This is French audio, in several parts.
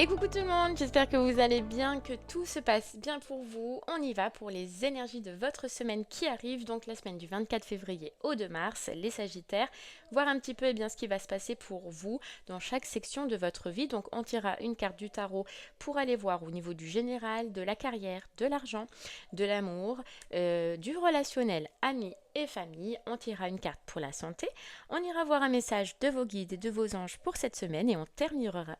Et coucou tout le monde, j'espère que vous allez bien, que tout se passe bien pour vous. On y va pour les énergies de votre semaine qui arrive, donc la semaine du 24 février au 2 mars, les Sagittaires, voir un petit peu ce qui va se passer pour vous dans chaque section de votre vie. Donc on tirera une carte du tarot pour aller voir au niveau du général, de la carrière, de l'argent, de l'amour, du relationnel, amis et famille. On tirera une carte pour la santé. On ira voir un message de vos guides et de vos anges pour cette semaine et on terminera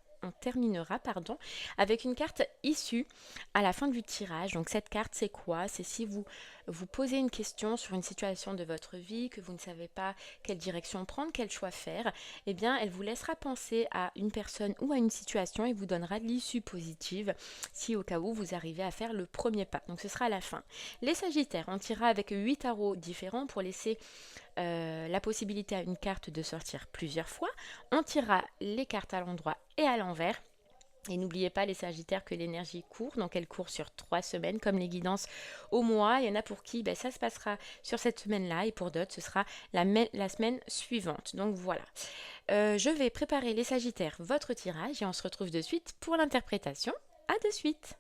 avec une carte issue à la fin du tirage. Donc cette carte, c'est quoi? C'est si vous vous posez une question sur une situation de votre vie, que vous ne savez pas quelle direction prendre, quel choix faire, eh bien elle vous laissera penser à une personne ou à une situation et vous donnera de l'issue positive si au cas où vous arrivez à faire le premier pas. Donc ce sera à la fin. Les Sagittaires, on tirera avec 8 tarots différents pour laisser la possibilité à une carte de sortir plusieurs fois. On tirera les cartes à l'endroit et à l'envers. Et n'oubliez pas les Sagittaires que l'énergie court, donc elle court sur 3 semaines comme les guidances au mois. Il y en a pour qui ça se passera sur cette semaine-là et pour d'autres ce sera la semaine suivante. Donc voilà. Je vais préparer les Sagittaires votre tirage et on se retrouve de suite pour l'interprétation. À de suite.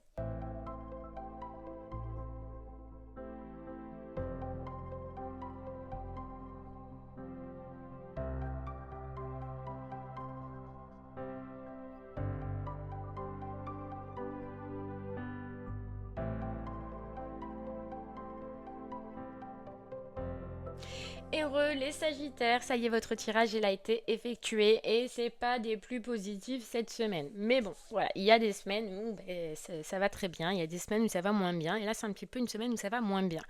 Heureux les Sagittaires, ça y est, votre tirage il a été effectué et c'est pas des plus positifs cette semaine. Mais bon, voilà, il y a des semaines où ça va très bien, il y a des semaines où ça va moins bien et là c'est un petit peu une semaine où ça va moins bien.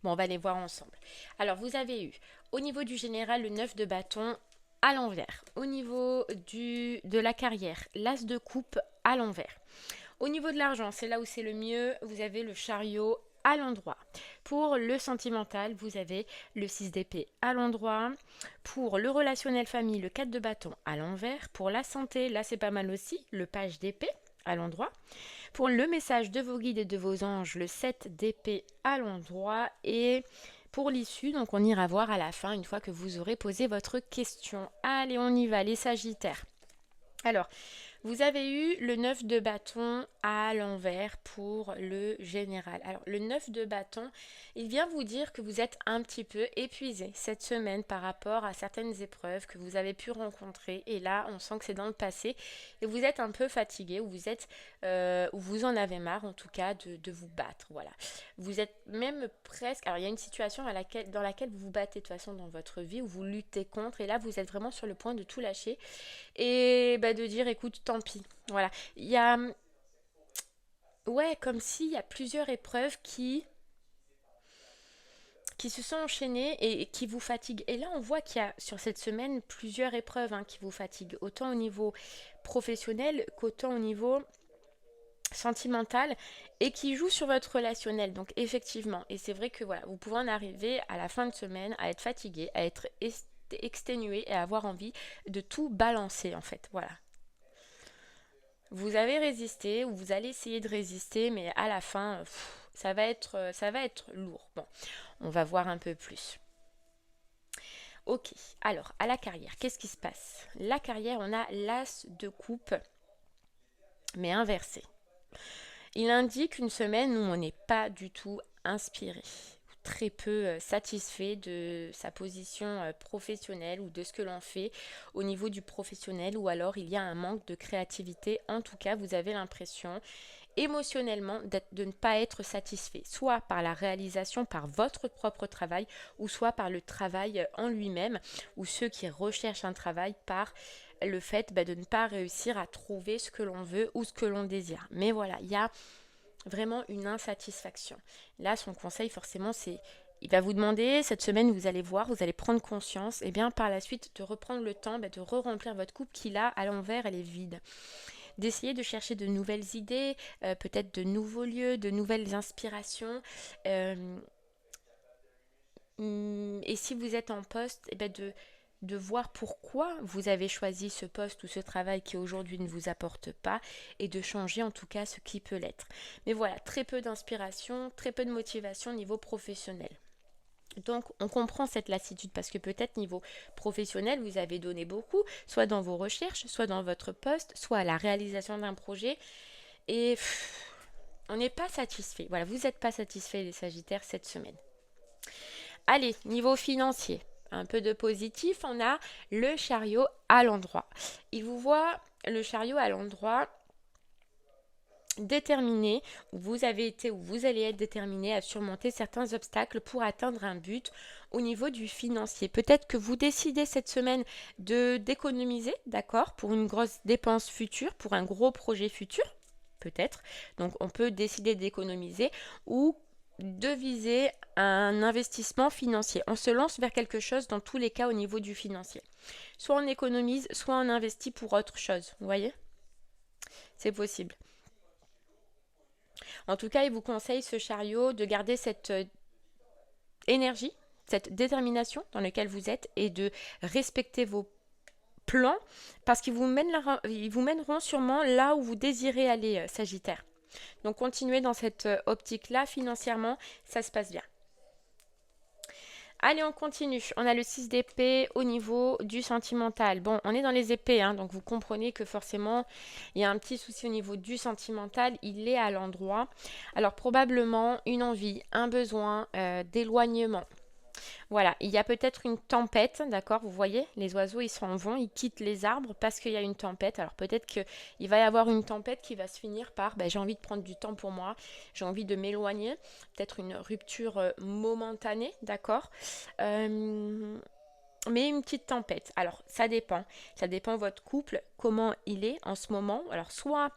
Bon, on va les voir ensemble. Alors vous avez eu au niveau du général le 9 de bâton à l'envers, au niveau de la carrière, l'as de coupe à l'envers. Au niveau de l'argent, c'est là où c'est le mieux, vous avez le chariot à l'endroit. Pour le sentimental, vous avez le 6 d'épée à l'endroit. Pour le relationnel famille, le 4 de bâton à l'envers. Pour la santé, là c'est pas mal aussi, le page d'épée à l'endroit. Pour le message de vos guides et de vos anges, le 7 d'épée à l'endroit. Et pour l'issue, donc on ira voir à la fin, une fois que vous aurez posé votre question. Allez, on y va, les Sagittaires. Alors, vous avez eu le 9 de bâton à l'envers pour le général. Alors, le 9 de bâton, il vient vous dire que vous êtes un petit peu épuisé cette semaine par rapport à certaines épreuves que vous avez pu rencontrer. Et là, on sent que c'est dans le passé. Et vous êtes un peu fatigué, ou vous en avez marre en tout cas de vous battre. Voilà. Vous êtes même presque... Alors, il y a une situation dans laquelle vous vous battez de toute façon dans votre vie, où vous luttez contre. Et là, vous êtes vraiment sur le point de tout lâcher et de dire écoute tant pis, voilà, il y a comme s'il y a plusieurs épreuves qui se sont enchaînées et qui vous fatiguent. Et là on voit qu'il y a sur cette semaine plusieurs épreuves qui vous fatiguent, autant au niveau professionnel qu'autant au niveau sentimental et qui jouent sur votre relationnel. Donc effectivement, et c'est vrai que voilà, vous pouvez en arriver à la fin de semaine à être fatigué, à être exténué et à avoir envie de tout balancer en fait. Voilà. Vous avez résisté ou vous allez essayer de résister, mais à la fin, ça va être lourd. Bon, on va voir un peu plus. Ok, alors à la carrière, qu'est-ce qui se passe? La carrière, on a l'as de coupe, mais inversé. Il indique une semaine où on n'est pas du tout inspiré, très peu satisfait de sa position professionnelle ou de ce que l'on fait au niveau du professionnel, ou alors il y a un manque de créativité. En tout cas, vous avez l'impression émotionnellement de ne pas être satisfait, soit par la réalisation par votre propre travail, ou soit par le travail en lui-même, ou ceux qui recherchent un travail par le fait de ne pas réussir à trouver ce que l'on veut ou ce que l'on désire. Mais voilà, il y a vraiment une insatisfaction. Là, son conseil, forcément, c'est il va vous demander, cette semaine, vous allez voir, vous allez prendre conscience, et bien par la suite, de reprendre le temps de re-remplir votre coupe qui, là, à l'envers, elle est vide. D'essayer de chercher de nouvelles idées, peut-être de nouveaux lieux, de nouvelles inspirations. Et si vous êtes en poste, de voir pourquoi vous avez choisi ce poste ou ce travail qui aujourd'hui ne vous apporte pas et de changer en tout cas ce qui peut l'être. Mais voilà, très peu d'inspiration, très peu de motivation au niveau professionnel. Donc, on comprend cette lassitude parce que peut-être niveau professionnel, vous avez donné beaucoup, soit dans vos recherches, soit dans votre poste, soit à la réalisation d'un projet. Et on n'est pas satisfait. Voilà, vous n'êtes pas satisfait les Sagittaires cette semaine. Allez, niveau financier, un peu de positif, on a le chariot à l'endroit. Il vous voit le chariot à l'endroit déterminé, où vous avez été ou vous allez être déterminé à surmonter certains obstacles pour atteindre un but au niveau du financier. Peut-être que vous décidez cette semaine de d'économiser, d'accord, pour une grosse dépense future, pour un gros projet futur, peut-être. Donc on peut décider d'économiser ou de viser un investissement financier. On se lance vers quelque chose dans tous les cas au niveau du financier. Soit on économise, soit on investit pour autre chose. Vous voyez? C'est possible. En tout cas, il vous conseille, ce chariot, de garder cette énergie, cette détermination dans laquelle vous êtes et de respecter vos plans parce qu'ils ils vous mèneront sûrement là où vous désirez aller, Sagittaire. Donc continuez dans cette optique-là, financièrement, ça se passe bien. Allez, on continue. On a le 6 d'épée au niveau du sentimental. Bon, on est dans les épées, hein, donc vous comprenez que forcément, il y a un petit souci au niveau du sentimental. Il est à l'endroit. Alors, probablement une envie, un besoin d'éloignement. Voilà, il y a peut-être une tempête, d'accord? Vous voyez, les oiseaux, ils s'en vont, ils quittent les arbres parce qu'il y a une tempête. Alors peut-être qu'il va y avoir une tempête qui va se finir par, j'ai envie de prendre du temps pour moi, j'ai envie de m'éloigner, peut-être une rupture momentanée, d'accord? Mais une petite tempête. Alors ça dépend votre couple, comment il est en ce moment. Alors soit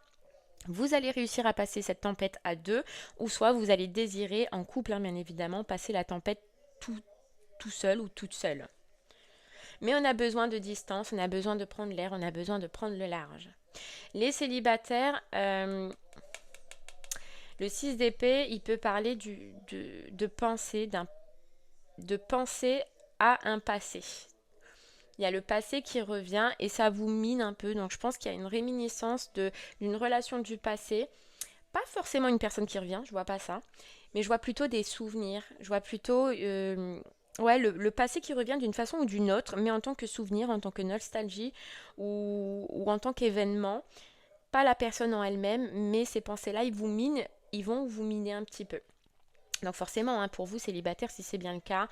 vous allez réussir à passer cette tempête à deux, ou soit vous allez désirer en couple, hein, bien évidemment, passer la tempête tout seul ou toute seule. Mais on a besoin de distance, on a besoin de prendre l'air, on a besoin de prendre le large. Les célibataires, le 6 d'épée, il peut parler de penser, de penser à un passé. Il y a le passé qui revient et ça vous mine un peu. Donc je pense qu'il y a une réminiscence d'une relation du passé. Pas forcément une personne qui revient, je vois pas ça. Mais je vois plutôt des souvenirs. Je vois plutôt le passé qui revient d'une façon ou d'une autre, mais en tant que souvenir, en tant que nostalgie ou en tant qu'événement. Pas la personne en elle-même, mais ces pensées-là, ils vont vous miner un petit peu. Donc forcément, hein, pour vous, célibataire, si c'est bien le cas,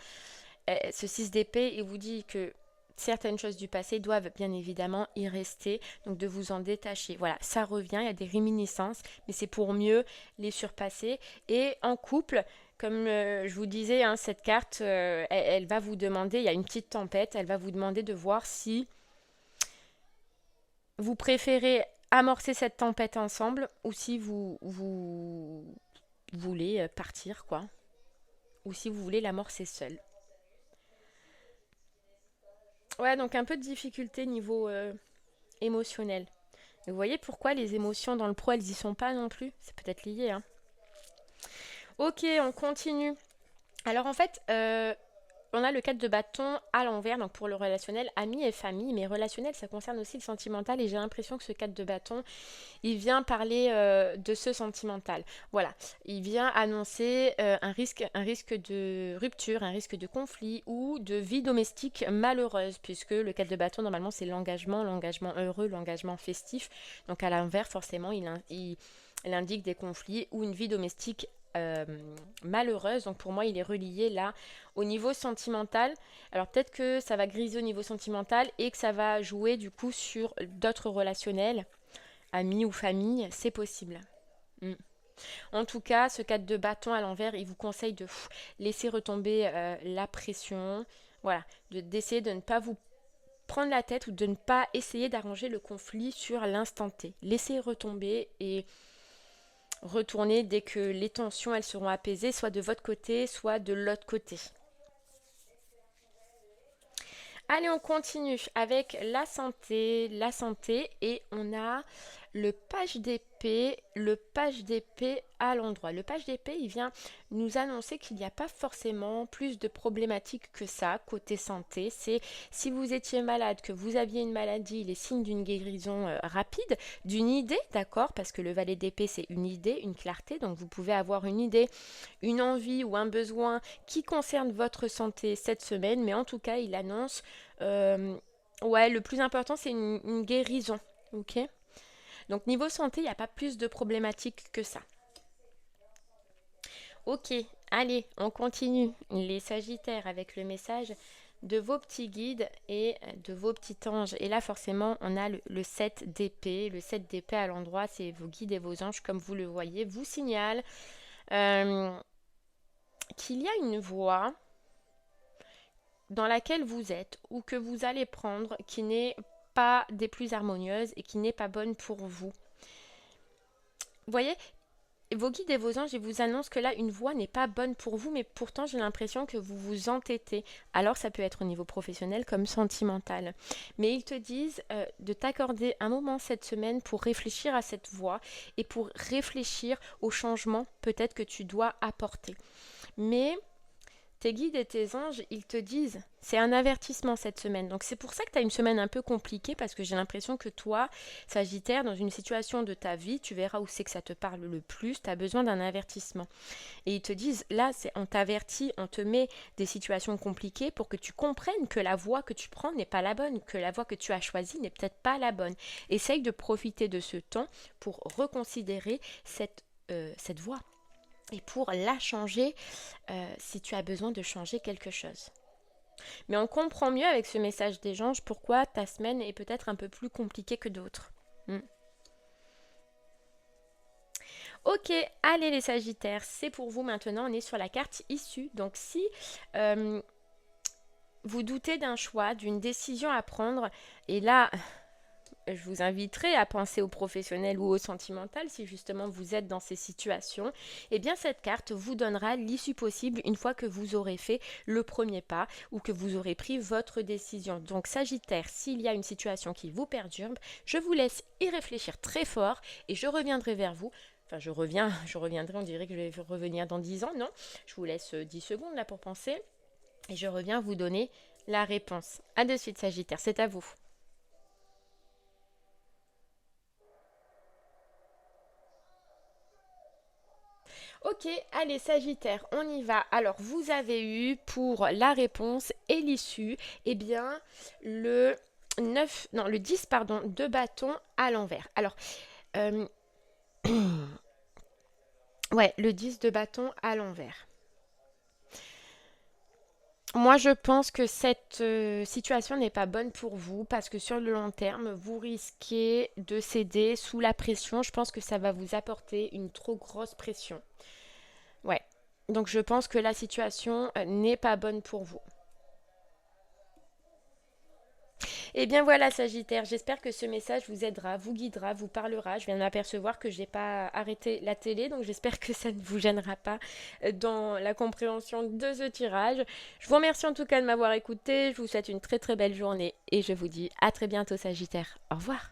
ce 6 d'épée, il vous dit que certaines choses du passé doivent bien évidemment y rester, donc de vous en détacher. Voilà, ça revient, il y a des réminiscences, mais c'est pour mieux les surpasser. Et en couple, comme je vous disais, hein, cette carte, elle va vous demander, il y a une petite tempête, elle va vous demander de voir si vous préférez amorcer cette tempête ensemble ou si vous voulez partir, quoi. Ou si vous voulez l'amorcer seul. Ouais, donc un peu de difficulté niveau émotionnel. Et vous voyez pourquoi les émotions dans le pro, elles y sont pas non plus? C'est peut-être lié, hein. Ok, on continue. Alors en fait, on a le 4 de bâton à l'envers, donc pour le relationnel, amis et famille, mais relationnel, ça concerne aussi le sentimental, et j'ai l'impression que ce 4 de bâton, il vient parler de ce sentimental. Voilà, il vient annoncer un risque de rupture, un risque de conflit ou de vie domestique malheureuse, puisque le 4 de bâton, normalement, c'est l'engagement heureux, l'engagement festif. Donc à l'inverse, forcément, il indique des conflits ou une vie domestique euh, malheureuse. Donc pour moi, il est relié là au niveau sentimental. Alors peut-être que ça va griser au niveau sentimental et que ça va jouer du coup sur d'autres relationnels, amis ou famille, c'est possible. Mm. En tout cas, ce 4 de bâton à l'envers, il vous conseille de laisser retomber la pression, voilà, d'essayer de ne pas vous prendre la tête ou de ne pas essayer d'arranger le conflit sur l'instant T. Laissez retomber et retourner dès que les tensions elles seront apaisées, soit de votre côté, soit de l'autre côté. Allez, on continue avec la santé et on a le page d'épée à l'endroit. Le page d'épée, il vient nous annoncer qu'il n'y a pas forcément plus de problématiques que ça côté santé. C'est si vous étiez malade, que vous aviez une maladie, les signes d'une guérison rapide, d'une idée, d'accord? Parce que le valet d'épée, c'est une idée, une clarté. Donc vous pouvez avoir une idée, une envie ou un besoin qui concerne votre santé cette semaine. Mais en tout cas, il annonce, ouais, le plus important, c'est une guérison. Ok? Donc niveau santé, il n'y a pas plus de problématiques que ça. Ok, allez, on continue. Les Sagittaires avec le message de vos petits guides et de vos petits anges. Et là, forcément, on a le 7 d'épée. Le 7 d'épée à l'endroit, c'est vos guides et vos anges, comme vous le voyez, vous signalent euh, qu'il y a une voie dans laquelle vous êtes ou que vous allez prendre qui n'est pas des plus harmonieuses et qui n'est pas bonne pour vous. Vous voyez, vos guides et vos anges, ils vous annoncent que là, une voie n'est pas bonne pour vous, mais pourtant, j'ai l'impression que vous vous entêtez. Alors, ça peut être au niveau professionnel comme sentimental. Mais ils te disent de t'accorder un moment cette semaine pour réfléchir à cette voie et pour réfléchir au changement peut-être que tu dois apporter. Mais tes guides et tes anges, ils te disent, c'est un avertissement cette semaine. Donc c'est pour ça que tu as une semaine un peu compliquée parce que j'ai l'impression que toi, Sagittaire, dans une situation de ta vie, tu verras où c'est que ça te parle le plus, tu as besoin d'un avertissement. Et ils te disent, là, on t'avertit, on te met des situations compliquées pour que tu comprennes que la voie que tu prends n'est pas la bonne, que la voie que tu as choisie n'est peut-être pas la bonne. Essaye de profiter de ce temps pour reconsidérer cette voie et pour la changer si tu as besoin de changer quelque chose. Mais on comprend mieux avec ce message des anges pourquoi ta semaine est peut-être un peu plus compliquée que d'autres. Ok, allez les Sagittaires, c'est pour vous maintenant, on est sur la carte issue. Donc si vous doutez d'un choix, d'une décision à prendre, et là, je vous inviterai à penser au professionnel ou au sentimental si justement vous êtes dans ces situations. Eh bien cette carte vous donnera l'issue possible une fois que vous aurez fait le premier pas ou que vous aurez pris votre décision. Donc Sagittaire, s'il y a une situation qui vous perturbe, je vous laisse y réfléchir très fort et je reviendrai vers vous. Enfin, je reviendrai, on dirait que je vais revenir dans 10 ans. Non, je vous laisse 10 secondes là pour penser et je reviens vous donner la réponse. À de suite Sagittaire, c'est à vous. Ok, allez Sagittaire, on y va. Alors, vous avez eu pour la réponse et l'issue, eh bien, le 9, non, le 10, pardon, de bâton à l'envers. Alors, euh, ouais, le 10 de bâton à l'envers. Moi, je pense que cette situation n'est pas bonne pour vous parce que sur le long terme, vous risquez de céder sous la pression. Je pense que ça va vous apporter une trop grosse pression. Ouais. Donc je pense que la situation n'est pas bonne pour vous. Et bien voilà Sagittaire, j'espère que ce message vous aidera, vous guidera, vous parlera. Je viens d'apercevoir que je n'ai pas arrêté la télé, donc j'espère que ça ne vous gênera pas dans la compréhension de ce tirage. Je vous remercie en tout cas de m'avoir écouté, je vous souhaite une très très belle journée et je vous dis à très bientôt Sagittaire. Au revoir.